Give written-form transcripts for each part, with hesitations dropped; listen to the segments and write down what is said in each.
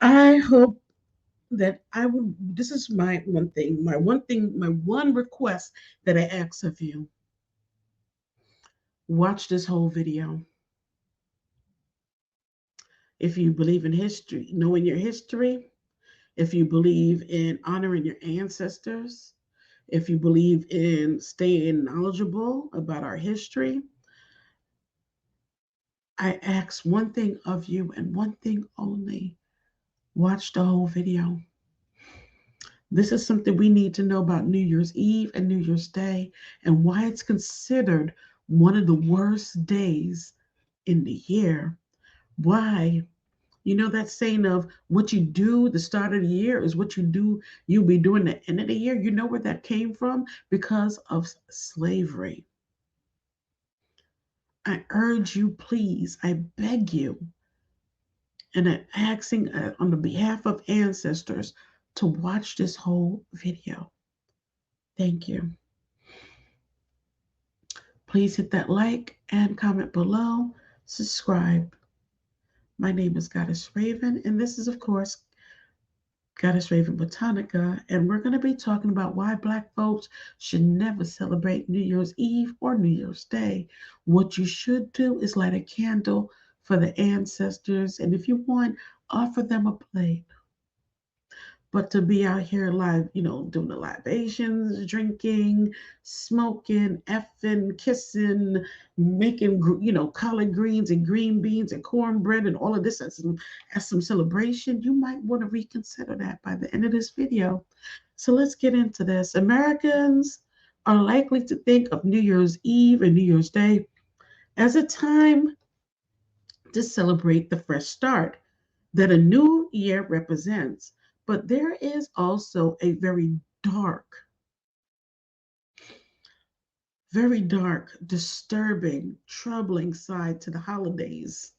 I hope that I would, this is my one request that I ask of you. Watch this whole video. If you believe in history, knowing your history, if you believe in honoring your ancestors, if you believe in staying knowledgeable about our history, I ask one thing of you and one thing only. Watch the whole video. This is something we need to know about New Year's Eve and New Year's Day and why it's considered one of the worst days in the year. Why? You know that saying of what you do the start of the year is what you'll be doing the end of the year. You know where that came from? Because of slavery. I urge you, please, I beg you, and I'm asking on the behalf of ancestors to watch this whole video. Thank you. Please hit that like and comment below. Subscribe. My name is Goddess Raven, and this is, of course, Goddess Raven Botanica, and we're going to be talking about why Black folks should never celebrate New Year's Eve or New Year's Day. What you should do is light a candle for the ancestors, and if you want, offer them a plate. But to be out here live, doing the libations, drinking, smoking, effing, kissing, making, collard greens and green beans and cornbread and all of this as some celebration, you might want to reconsider that by the end of this video. So let's get into this. Americans are likely to think of New Year's Eve and New Year's Day as a time to celebrate the fresh start that a new year represents. But there is also a very dark, disturbing, troubling side to the holidays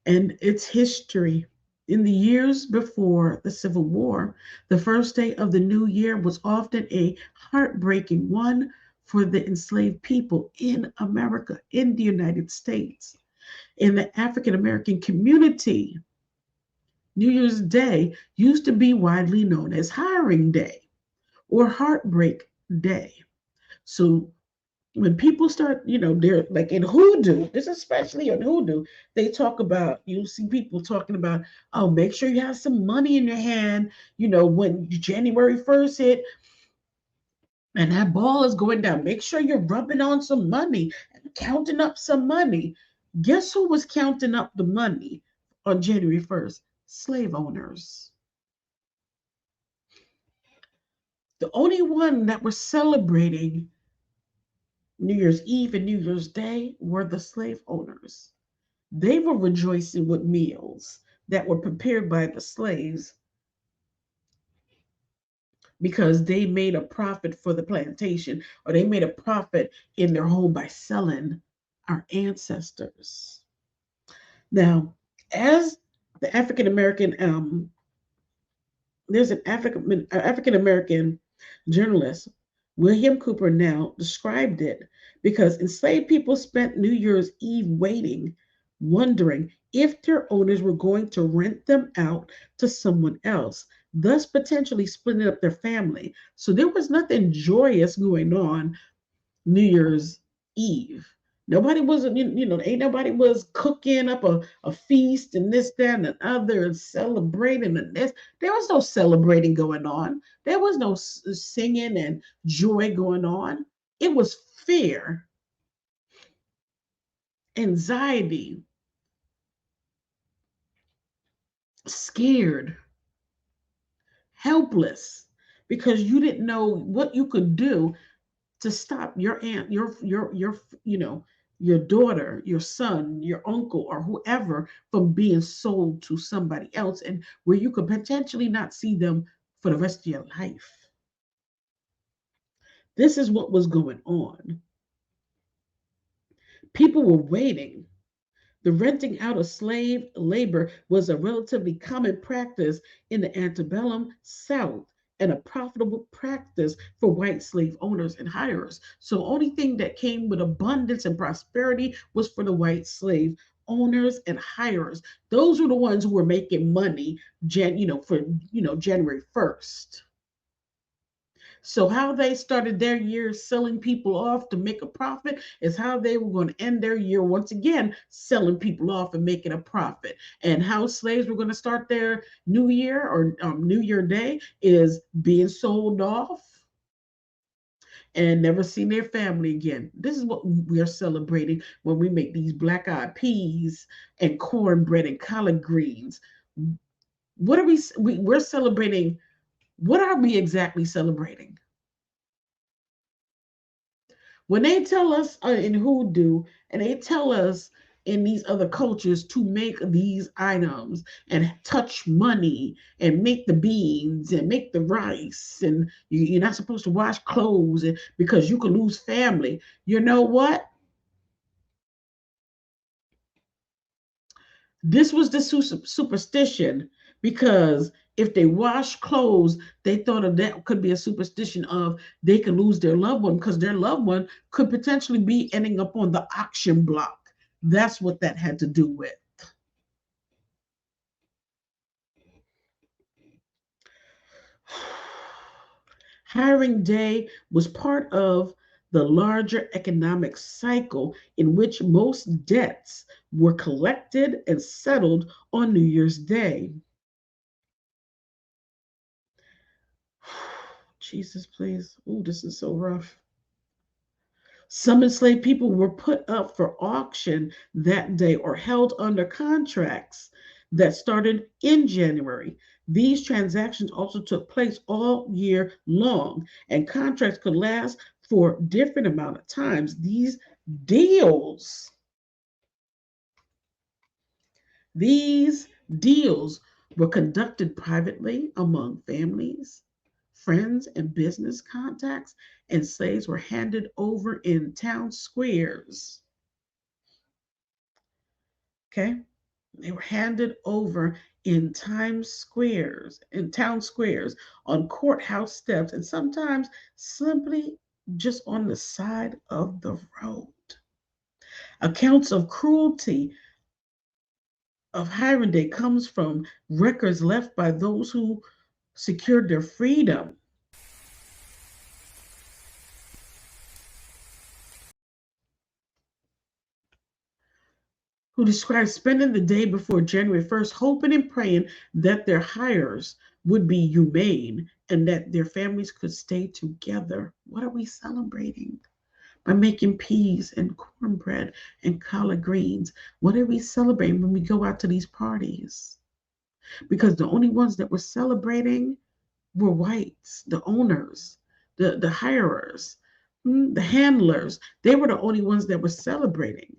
and its history. In the years before the Civil War, the first day of the new year was often a heartbreaking one for the enslaved people in America, in the United States. In the African American community, New Year's Day used to be widely known as Hiring Day or Heartbreak Day. So when people start, they're like in hoodoo, this especially in hoodoo, they talk about, you see people talking about, oh, make sure you have some money in your hand, when January 1st hit and that ball is going down, make sure you're rubbing on some money and counting up some money. Guess who was counting up the money on January 1st? Slave owners. The only one that was celebrating New Year's Eve and New Year's Day were the slave owners. They were rejoicing with meals that were prepared by the slaves because they made a profit for the plantation or they made a profit in their home by selling our ancestors. Now, as the African American, there's an African American journalist, William Cooper, now described it because enslaved people spent New Year's Eve waiting, wondering if their owners were going to rent them out to someone else, thus potentially splitting up their family. So there was nothing joyous going on New Year's Eve. Nobody was, ain't nobody was cooking up a feast and this, that, and the other and celebrating and this. There was no celebrating going on. There was no singing and joy going on. It was fear, anxiety, scared, helpless, because you didn't know what you could do to stop your aunt, your daughter, your son, your uncle, or whoever from being sold to somebody else, and where you could potentially not see them for the rest of your life. This is what was going on. People were waiting. The renting out of slave labor was a relatively common practice in the antebellum South and a profitable practice for white slave owners and hirers. So only thing that came with abundance and prosperity was for the white slave owners and hirers. Those were the ones who were making money, for January 1st. So how they started their year selling people off to make a profit is how they were going to end their year once again selling people off and making a profit. And how slaves were going to start their new year or New Year Day is being sold off and never seen their family again. This is what we are celebrating when we make these black eyed peas and cornbread and collard greens. What are we're celebrating? What are we exactly celebrating? When they tell us in hoodoo and they tell us in these other cultures to make these items and touch money and make the beans and make the rice and you're not supposed to wash clothes because you could lose family. You know what? This was the superstition because if they wash clothes, they thought of that could be a superstition of they could lose their loved one because their loved one could potentially be ending up on the auction block. That's what that had to do with. Hiring Day was part of the larger economic cycle in which most debts were collected and settled on New Year's Day. Jesus, please. Oh, this is so rough. Some enslaved people were put up for auction that day or held under contracts that started in January. These transactions also took place all year long, and contracts could last for different amount of times. Deals, these deals were conducted privately among families, friends, and business contacts, and slaves were handed over in town squares. Okay. They were handed over in town squares, on courthouse steps, and sometimes simply just on the side of the road. Accounts of cruelty of hiring day comes from records left by those who secured their freedom. Who described spending the day before January 1st, hoping and praying that their hires would be humane and that their families could stay together. What are we celebrating? By making peas and cornbread and collard greens. What are we celebrating when we go out to these parties? Because the only ones that were celebrating were whites, the owners, the hirers, the handlers. They were the only ones that were celebrating.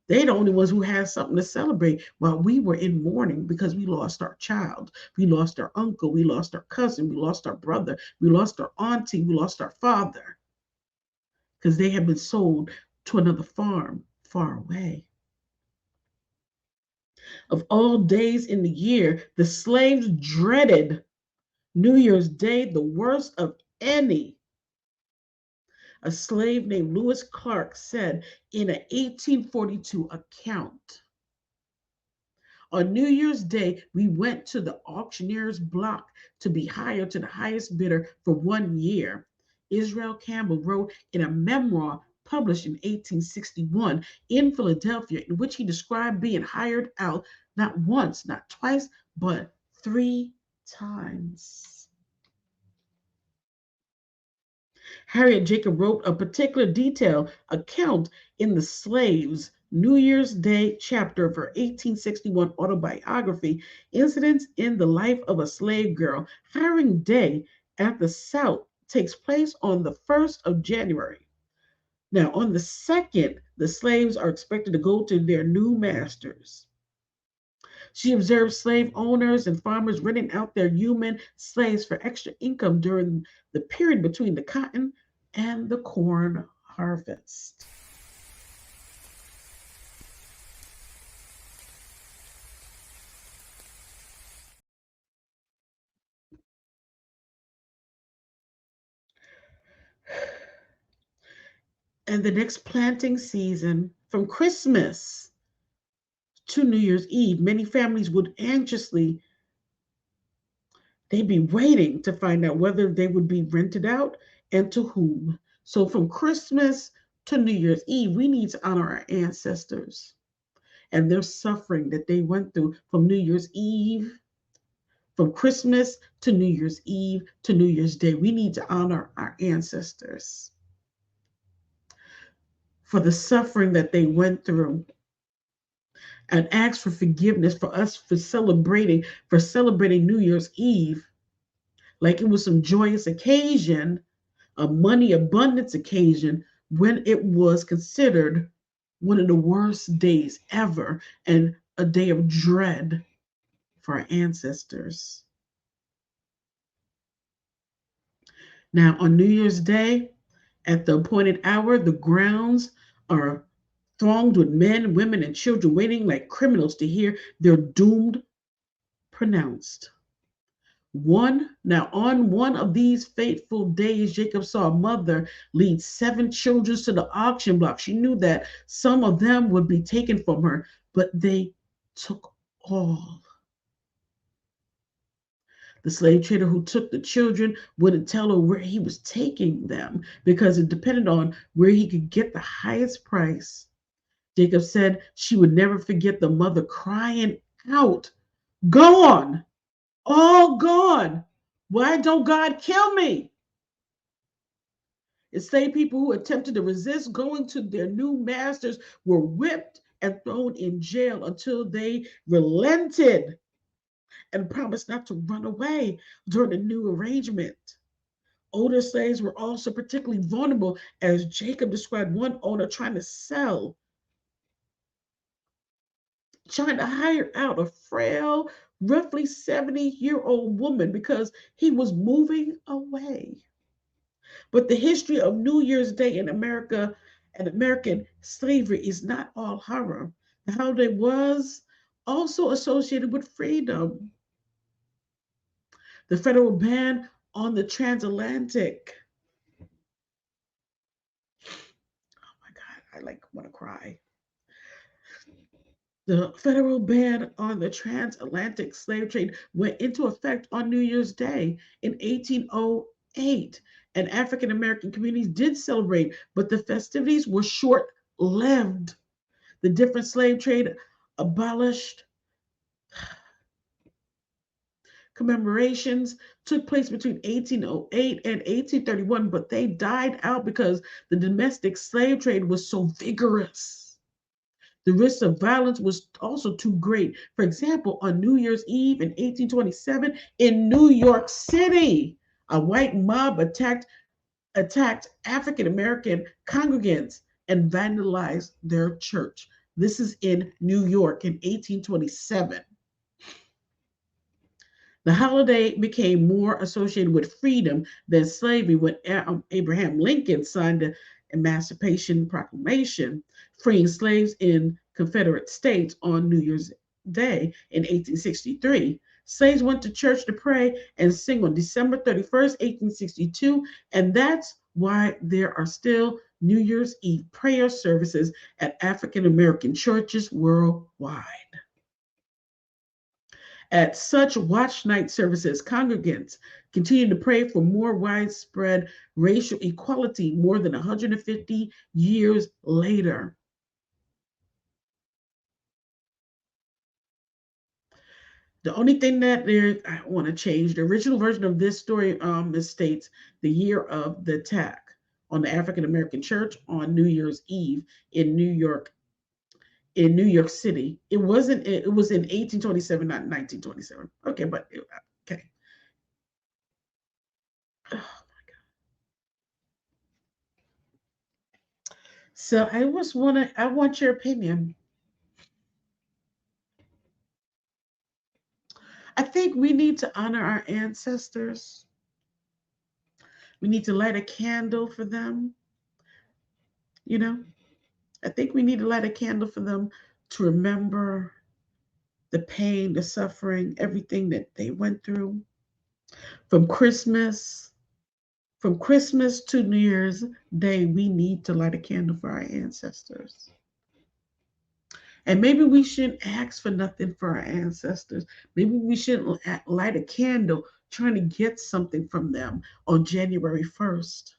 They the only ones who had something to celebrate while we were in mourning because we lost our child, we lost our uncle, we lost our cousin, we lost our brother, we lost our auntie, we lost our father because they had been sold to another farm far away. Of all days in the year, the slaves dreaded New Year's Day the worst of any. A slave named Lewis Clark said in an 1842 account, on New Year's Day, we went to the auctioneer's block to be hired to the highest bidder for 1 year. Israel Campbell wrote in a memoir published in 1861 in Philadelphia, in which he described being hired out not once, not twice, but 3 times. Harriet Jacob wrote a particular detailed account in the Slaves New Year's Day chapter of her 1861 autobiography, Incidents in the Life of a Slave Girl. Hiring Day at the South takes place on the 1st of January. Now, on the 2nd, the slaves are expected to go to their new masters. She observed slave owners and farmers renting out their human slaves for extra income during the period between the cotton and the corn harvest. And the next planting season from Christmas to New Year's Eve, many families would anxiously, they'd be waiting to find out whether they would be rented out and to whom. So from Christmas to New Year's Eve, we need to honor our ancestors and their suffering that they went through from New Year's Eve, from Christmas to New Year's Eve to New Year's Day. We need to honor our ancestors for the suffering that they went through and ask for forgiveness for us for celebrating New Year's Eve like it was some joyous occasion, a money abundance occasion, when it was considered one of the worst days ever and a day of dread for our ancestors. Now, on New Year's Day, at the appointed hour, the grounds are thronged with men, women, and children waiting like criminals to hear their doomed pronounced. On one of these fateful days, Jacob saw a mother lead 7 children to the auction block. She knew that some of them would be taken from her, but they took all. The slave trader who took the children wouldn't tell her where he was taking them because it depended on where he could get the highest price. Jacob said she would never forget the mother crying out, "Gone! All gone! Why don't God kill me?" Enslaved people who attempted to resist going to their new masters were whipped and thrown in jail until they relented and promised not to run away during the new arrangement. Older slaves were also particularly vulnerable, as Jacob described one owner trying to hire out a frail, roughly 70-year-old woman because he was moving away. But the history of New Year's Day in America and American slavery is not all horror. The holiday was also associated with freedom. The federal ban on the transatlantic. Oh my God, I like want to cry. The federal ban on the transatlantic slave trade went into effect on New Year's Day in 1808, and African American communities did celebrate, but the festivities were short lived. The different slave trade abolished commemorations took place between 1808 and 1831, but they died out because the domestic slave trade was so vigorous. The risk of violence was also too great. For example, on New Year's Eve in 1827 in New York City, a white mob attacked African American congregants and vandalized their church. This is in New York in 1827. The holiday became more associated with freedom than slavery when Abraham Lincoln signed the Emancipation Proclamation, freeing slaves in Confederate states on New Year's Day in 1863. Slaves went to church to pray and sing on December 31st, 1862, and that's why there are still New Year's Eve prayer services at African American churches worldwide. At such watch night services, congregants continue to pray for more widespread racial equality more than 150 years later. The only thing that I want to change, the original version of this story states the year of the attack on the African American church on New Year's Eve in New York City. It wasn't. It was in 1827, not 1927. Okay, but okay. So I want your opinion. I think we need to honor our ancestors. We need to light a candle for them. You know, I think we need to light a candle for them to remember the pain, the suffering, everything that they went through from Christmas. From Christmas to New Year's Day, we need to light a candle for our ancestors. And maybe we shouldn't ask for nothing for our ancestors. Maybe we shouldn't light a candle trying to get something from them on January 1st.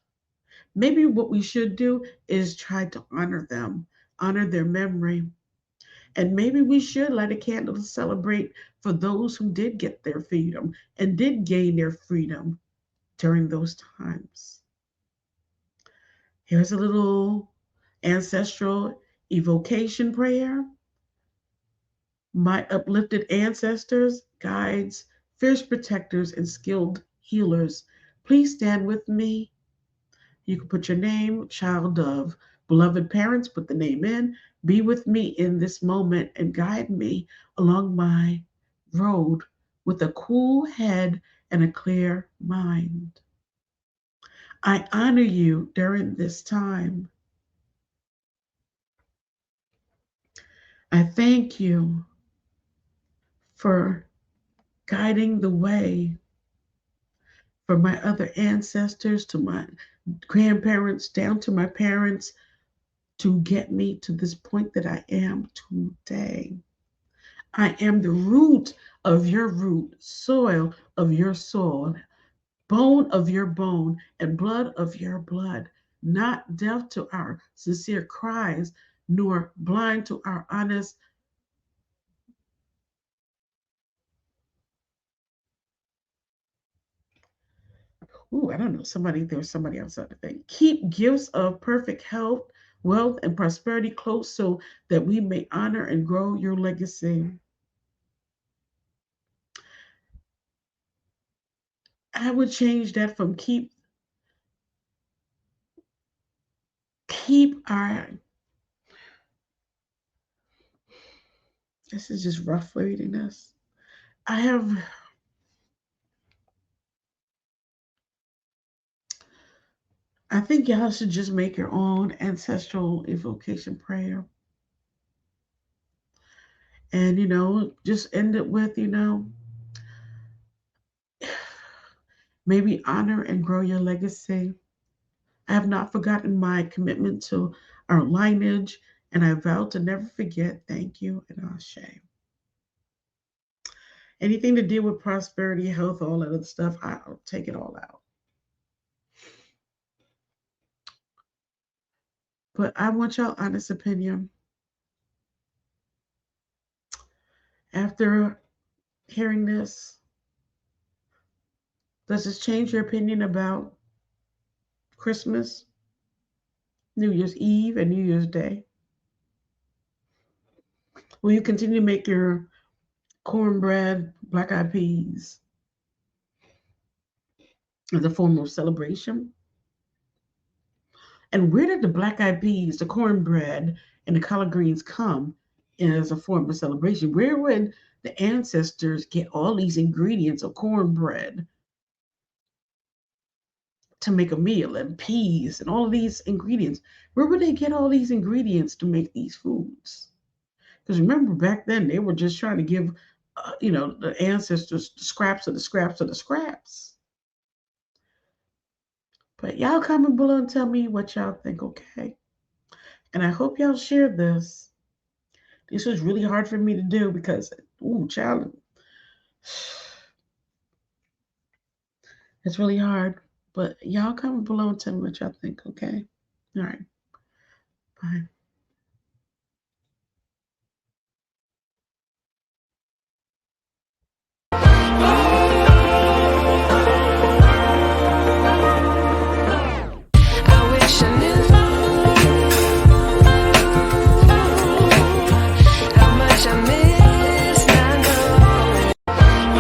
Maybe what we should do is try to honor them, honor their memory. And maybe we should light a candle to celebrate for those who did get their freedom and did gain their freedom during those times. Here's a little ancestral evocation prayer. My uplifted ancestors, guides, fierce protectors, and skilled healers, please stand with me. You can put your name, child of beloved parents, put the name in. Be with me in this moment and guide me along my road with a cool head and a clear mind. I honor you during this time. I thank you for guiding the way for my other ancestors, to my grandparents, down to my parents, to get me to this point that I am today. I am the root of your root, soil of your soil, bone of your bone, and blood of your blood, not deaf to our sincere cries, nor blind to our honest. Ooh, I don't know. There's somebody else out there. Keep gifts of perfect health, wealth, and prosperity close so that we may honor and grow your legacy. I would change that from keep our, this is just rough reading this. I have, I think y'all should just make your own ancestral evocation prayer. And, just end it with, maybe honor and grow your legacy. I have not forgotten my commitment to our lineage, and I vow to never forget. Thank you, and Ashe. Anything to do with prosperity, health, all that other stuff, I'll take it all out. But I want y'all honest opinion. After hearing this, does this change your opinion about Christmas, New Year's Eve, and New Year's Day? Will you continue to make your cornbread, black eyed peas as a form of celebration? And where did the black eyed peas, the cornbread, and the collard greens come as a form of celebration? Where would the ancestors get all these ingredients of cornbread to make a meal and peas and all of these ingredients? Where would they get all these ingredients to make these foods? Because remember, back then they were just trying to give, the ancestors the scraps of the scraps of the scraps. But y'all comment below and tell me what y'all think, okay? And I hope y'all share this. This was really hard for me to do because, ooh, child, it's really hard. But y'all comment below and tell me what y'all think, okay? All right. Bye.